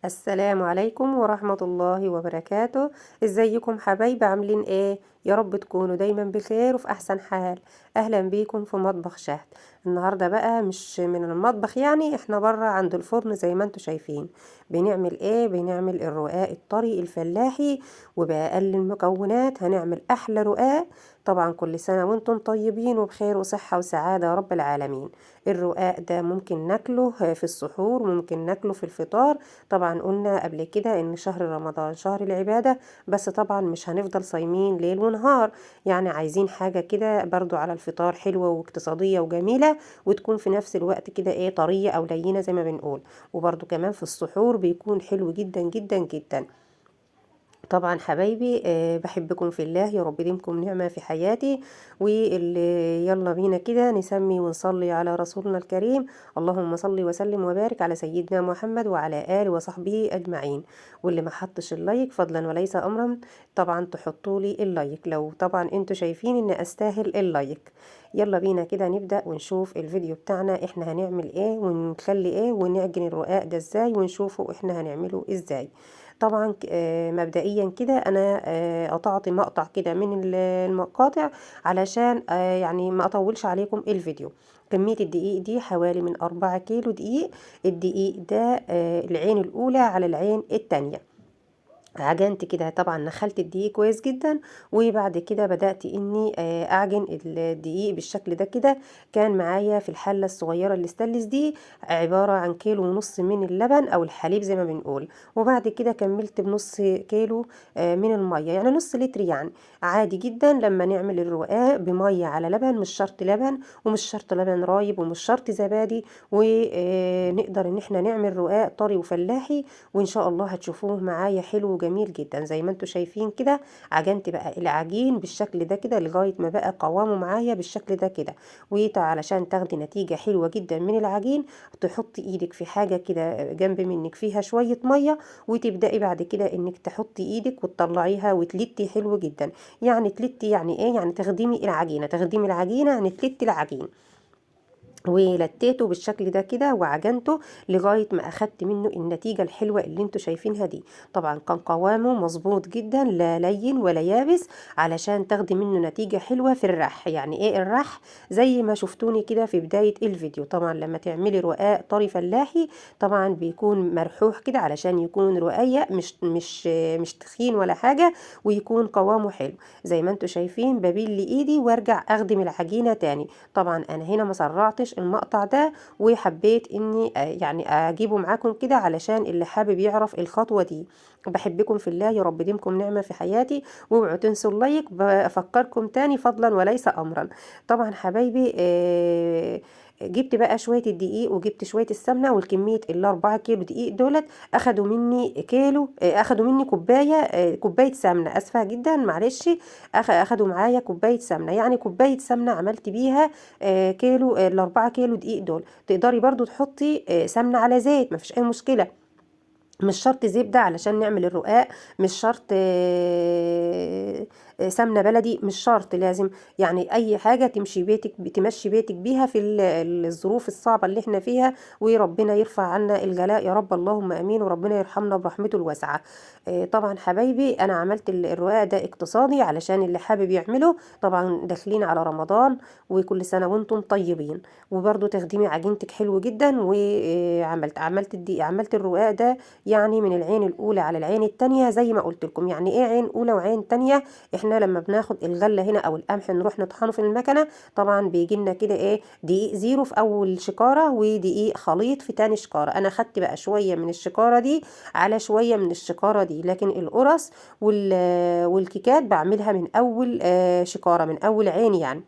السلام عليكم ورحمة الله وبركاته. ازيكم حبايبي؟ عاملين ايه؟ يا رب تكونوا دايما بخير وفي احسن حال. اهلا بيكم في مطبخ شهد. النهاردة بقى مش من المطبخ، يعني احنا برا عند الفرن زي ما انتوا شايفين. بنعمل ايه؟ بنعمل الرقاق الطري الفلاحي، وبأقل المكونات هنعمل احلى رقاق. طبعا كل سنة وانتم طيبين وبخير وصحة وسعادة يا رب العالمين. الرقاق ده ممكن ناكله في السحور، ممكن ناكله في الفطار. طبعا قلنا قبل كده ان شهر رمضان شهر العبادة، بس طبعا مش هنفضل صايمين ليل ونهار. يعني عايزين حاجة كده برضو على الفطار حلوة واقتصادية وجميلة، وتكون في نفس الوقت كده ايه طرية او لينة زي ما بنقول. وبرضو كمان في السحور بيكون حلو جدا جدا جدا. طبعا حبايبي، بحبكم في الله، يا رب يديمكم نعمة في حياتي. يلا بينا كده نسمي ونصلي على رسولنا الكريم. اللهم صل وسلم وبارك على سيدنا محمد وعلى آله وصحبه أجمعين. واللي ما حطش اللايك فضلا وليس أمرا، طبعا تحطوا لي اللايك لو طبعا انتوا شايفين ان استاهل اللايك. يلا بينا كده نبدأ ونشوف الفيديو بتاعنا، احنا هنعمل ايه ونخلي ايه ونعجن الرقاق ده ازاي، ونشوفه احنا هنعمله ازاي. طبعا مبدئيا كده انا قطعت مقطع كده من المقاطع علشان يعني ما اطولش عليكم الفيديو. كمية الدقيق دي حوالي من 4 كيلو دقيق. الدقيق ده العين الاولى على العين التانية. عجنت كده، طبعا نخلت الدقيق كويس جدا. وبعد كده بدأت اني اعجن الدقيق بالشكل ده كده. كان معايا في الحلة الصغيرة الاستانلس دي عبارة عن كيلو ونص من اللبن او الحليب زي ما بنقول. وبعد كده كملت بنص كيلو من المية، يعني نص لتر يعني. عادي جدا لما نعمل الرقاق بمية على لبن، مش شرط لبن ومش شرط لبن رايب ومش شرط زبادي. ونقدر ان احنا نعمل رقاق طري وفلاحي، وان شاء الله هتشوفوه معايا حلو وجميل جدا زي ما انتوا شايفين كده. عجنت بقى العجين بالشكل ده كده لغايه ما بقى قوامه معايا بالشكل ده كده. علشان تاخدي نتيجه حلوه جدا من العجين، تحطي ايدك في حاجه كده جنب منك فيها شويه ميه، وتبداي بعد كده انك تحطي ايدك وتطلعيها وتلتي حلو جدا. يعني تلتي يعني ايه؟ يعني تخدمي العجينه يعني تلتي العجين. ولتيته بالشكل ده كده وعجنته لغاية ما اخدت منه النتيجة الحلوة اللي انتوا شايفينها دي. طبعا كان قوامه مظبوط جدا، لا لين ولا يابس، علشان تاخدي منه نتيجة حلوة في الرح. يعني ايه الرح؟ زي ما شفتوني كده في بداية الفيديو. طبعا لما تعملي رقاق طري فلاحي طبعا بيكون مرحوح كده علشان يكون رقيق، مش تخين ولا حاجة، ويكون قوامه حلو. زي ما انتوا شايفين ببل ايدي وارجع اخدم العجينة تاني. طبعا انا هنا ما سرعتش المقطع ده، وحبيت اني يعني اجيبه معاكم كده علشان اللي حابب يعرف الخطوة دي. بحبكم في الله، يا رب ديمكم نعمة في حياتي. واوعوا تنسوا اللايك، بفكركم تاني فضلا وليس امرا. طبعا حبايبي، جبت بقى شوية الدقيق وجبت شوية السمنة، والكمية ال4 كيلو دقيق دولت اخدوا مني كيلو، اخدوا مني كوباية سمنة، اسفة جدا معلش. اخدوا معايا كوبايه سمنه، يعني كوبايه سمنه عملت بيها كيلو، ال4 كيلو دقيق دول. تقدري برضو تحطي سمنه على زيت، مفيش اي مشكله. مش شرط زبدة علشان نعمل الرقاق. مش شرط سمنة بلدي، مش شرط لازم. يعني أي حاجة تمشي بيتك بيها في الظروف الصعبة اللي احنا فيها. وربنا يرفع عنا الجلاء يا رب، اللهم أمين، وربنا يرحمنا برحمته الواسعة. طبعا حبايبي أنا عملت الرقاق ده اقتصادي علشان اللي حابب يعمله. طبعا داخلين على رمضان، وكل سنة وانتم طيبين. وبرضو تخدمي عجينتك حلو جدا. عملت الرقاق ده يعني من العين الاولى على العين التانية زي ما قلت لكم. يعني ايه عين اولى وعين تانية؟ احنا لما بناخد الغله هنا او القمح نروح نطحنه في المكنه، طبعا بيجي لنا كده ايه دقيق زيرو في اول شكاره، ودقيق خليط في تاني شكاره. انا خدت بقى شويه من الشكاره دي على شويه من الشكاره دي، لكن القرص والكيكات بعملها من اول شكاره، من اول عين يعني.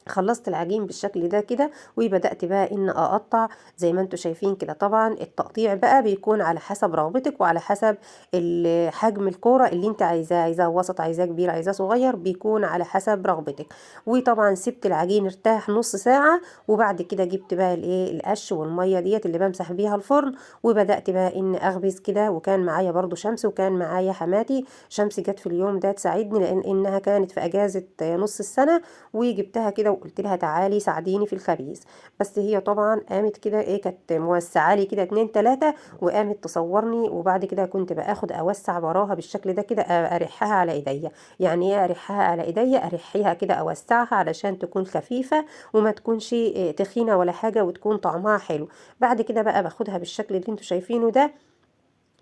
خلصت العجين بالشكل ده كده، وبدأت بقى ان اقطع زي ما انتوا شايفين كده. طبعا التقطيع بقى بيكون على حسب رغبتك وعلى حسب حجم الكورة اللي انت عايزاه وسط، عايزاه كبير، عايزاه صغير، بيكون على حسب رغبتك. وطبعا سبت العجين ارتاح نص ساعة، وبعد كده جبت بقى القش والمية ديت اللي بمسح بيها الفرن. وبدأت بقى ان اخبز كده، وكان معايا برضو شمس، وكان معايا حماتي. شمس جت في اليوم ده تساعدني لان انها كانت في اجازة نص السنة، وجبتها كده وقلت لها تعالي ساعديني في الخبيز. بس هي طبعا قامت كده ايه، كانت موسعه لي كده 2 3 وقامت تصورني، وبعد كده كنت باخد اوسع وراها بالشكل ده كده، ارحها على ايديا. يعني ايه ارحها على ايديا؟ ارحيها كده اوسعها علشان تكون خفيفه وما تكونش تخينه ولا حاجه، وتكون طعمها حلو. بعد كده بقى باخدها بالشكل اللي انتوا شايفينه ده.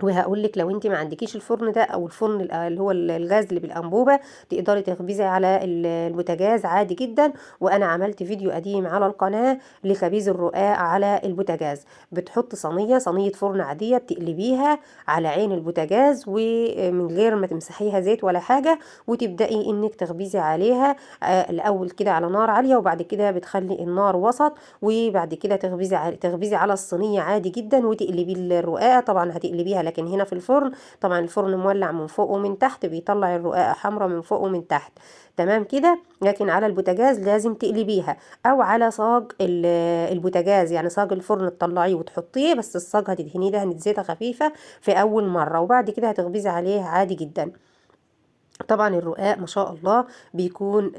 وهقول لك لو انت ما عندكيش الفرن ده او الفرن اللي هو الغاز اللي بالانبوبه، تقدري تخبزي على البوتاجاز عادي جدا. وانا عملت فيديو قديم على القناه لخبيز الرقاق على البوتاجاز. بتحط صينيه فرن عاديه، بتقلبيها على عين البوتاجاز ومن غير ما تمسحيها زيت ولا حاجه، وتبداي انك تخبزي عليها الاول كده على نار عاليه، وبعد كده بتخلي النار وسط، وبعد كده تخبزي على الصينيه عادي جدا، وتقلبي الرقاقه. طبعا هتقلبيها، لكن هنا في الفرن طبعا الفرن مولع من فوق ومن تحت، بيطلع الرقاقه حمراء من فوق ومن تحت. تمام كده. لكن على البوتاجاز لازم تقلبيها، او على صاج البوتاجاز، يعني صاج الفرن تطلعيه وتحطيه، بس الصاج هتدهنيه دهنه زيت خفيفه في اول مره، وبعد كده هتخبزي عليه عادي جدا. طبعا الرقاق ما شاء الله بيكون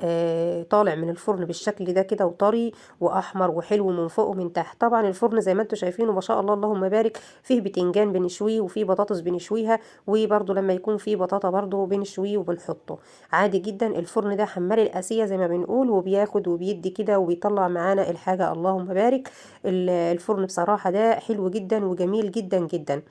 طالع من الفرن بالشكل ده كده، وطري واحمر وحلو من فوق ومن تحت. طبعا الفرن زي ما انتم شايفينه ما شاء الله اللهم بارك، فيه بتنجان بنشويه وفيه بطاطس بنشويها، وبرده لما يكون فيه بطاطا برده بنشويه وبنحطه عادي جدا. الفرن ده حمال الاسيه زي ما بنقول، وبياخد وبيدي كده وبيطلع معانا الحاجه اللهم بارك. الفرن بصراحه ده حلو جدا وجميل جدا جدا.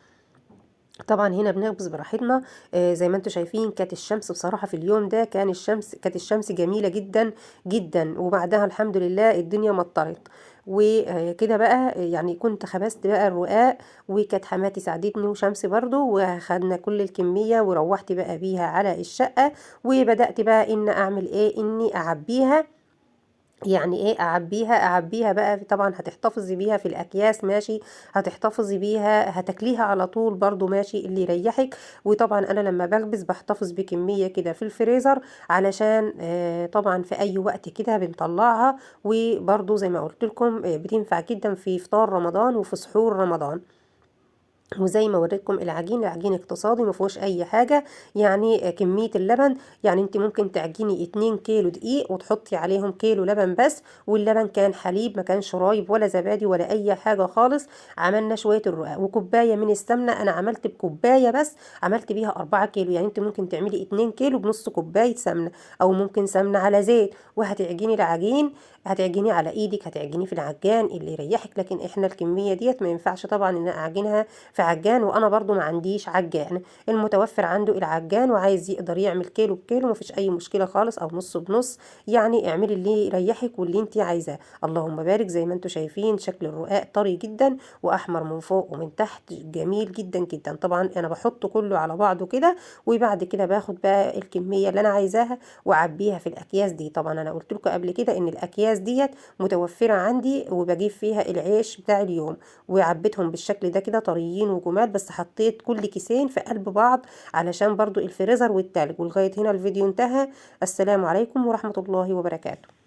طبعا هنا بنخبز براحتنا. زي ما انتم شايفين كانت الشمس بصراحة في اليوم ده، كانت الشمس جميلة جدا جدا، وبعدها الحمد لله الدنيا مطرت. وكده بقى يعني كنت خبزت بقى الرقاق، وكانت حماتي ساعدتني وشمس برضو، وخدنا كل الكمية وروحت بقى بيها على الشقة. وبدأت بقى ان اعمل ايه، اني اعبيها. يعني ايه اعبيها بقى، طبعا هتحتفظي بيها في الاكياس ماشي، هتحتفظي بيها هتاكليها على طول برضو ماشي اللي يريحك. وطبعا انا لما بخبز بحتفظ بكمية كده في الفريزر، علشان طبعا في اي وقت كده بنطلعها. وبرضو زي ما قلت لكم بتنفع جدا في فطار رمضان وفي سحور رمضان. وزي ما وريتكم العجين اقتصادي ما فيهوش اي حاجه. يعني كميه اللبن، يعني انت ممكن تعجني 2 كيلو دقيق وتحطي عليهم كيلو لبن بس، واللبن كان حليب ما كانش رايب ولا زبادي ولا اي حاجه خالص. عملنا شويه الرقاق وكوبايه من السمنه، انا عملت بكوبايه بس عملت بيها 4 كيلو. يعني انت ممكن تعملي 2 كيلو بنص كوبايه سمنه، او ممكن سمنه على زيت، وهتعجني العجين. هتعجنيه على ايدك، هتعجنيه في العجان اللي يريحك، لكن احنا الكميه ديت ما ينفعش طبعا ان اعجنها في عجان، وانا برضو ما عنديش عجان. المتوفر عنده العجان وعايز يقدر يعمل كيلو بكيلو مفيش اي مشكله خالص، او نص بنص. يعني اعملي اللي يريحك واللي انت عايزاه. اللهم بارك. زي ما انتم شايفين شكل الرقاق طري جدا واحمر من فوق ومن تحت، جميل جدا جدا. طبعا انا بحطه كله على بعضه كده، وبعد كده باخد بقى الكميه اللي انا عايزاها واعبيها في الاكياس دي. طبعا انا قلت لكم قبل كده ان الاكياس ديت متوفره عندي، وبجيب فيها العيش بتاع اليوم، وعبيتهم بالشكل ده كده طريين وجمال. بس حطيت كل كيسين في قلب بعض علشان برضو الفريزر والتلج. ولغاية هنا الفيديو انتهى. السلام عليكم ورحمة الله وبركاته.